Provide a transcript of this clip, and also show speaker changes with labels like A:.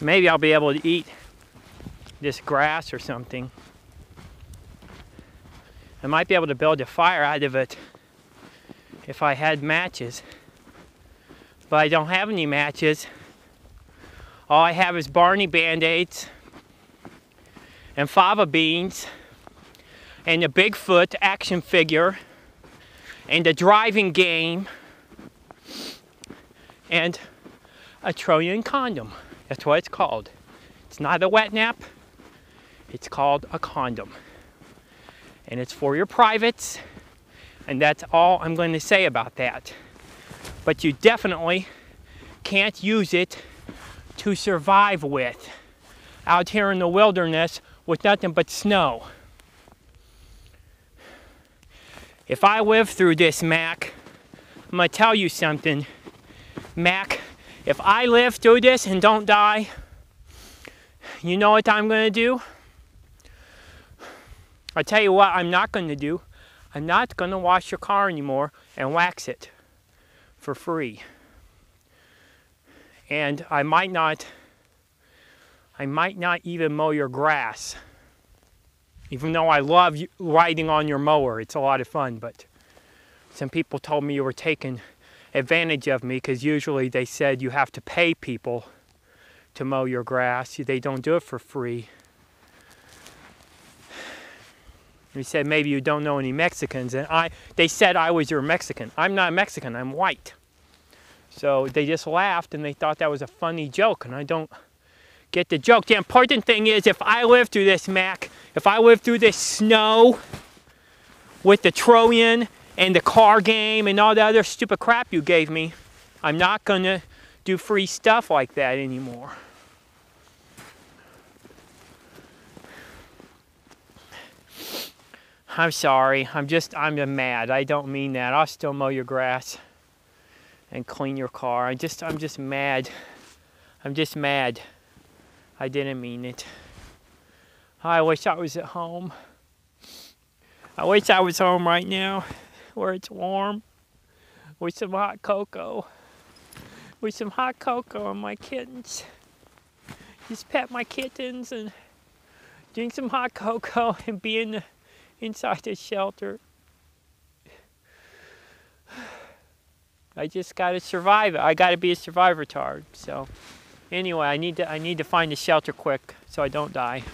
A: Maybe I'll be able to eat this grass or something. I might be able to build a fire out of it if I had matches. But I don't have any matches. All I have is Barney Band-Aids and fava beans and a Bigfoot action figure and a driving game and a Trojan condom. That's what it's called. It's not a wet nap. It's called a condom. And it's for your privates. And that's all I'm going to say about that. But you definitely can't use it to survive with out here in the wilderness with nothing but snow. If I live through this, Mac, I'm going to tell you something. Mac, if I live through this and don't die, you know what I'm going to do? I'll tell you what I'm not going to do. I'm not going to wash your car anymore and wax it for free. And I might not even mow your grass. Even though I love riding on your mower, it's a lot of fun, but some people told me you were taking advantage of me because usually they said you have to pay people to mow your grass. They don't do it for free. They said maybe you don't know any Mexicans, and they said I was your Mexican. I'm not Mexican, I'm white. So they just laughed and they thought that was a funny joke, and I don't get the joke. The important thing is, if I live through this, Mac, if I live through this snow with the Trojan and the car game and all the other stupid crap you gave me, I'm not gonna do free stuff like that anymore. I'm sorry, I'm mad. I don't mean that. I'll still mow your grass and clean your car. I'm just mad. I'm just mad. I didn't mean it. I wish I was at home. I wish I was home right now where it's warm with some hot cocoa. With some hot cocoa and my kittens. Just pet my kittens and drink some hot cocoa and be inside the shelter. I just gotta survive it. I gotta be a SurvivorTard. So anyway, I need to find a shelter quick so I don't die.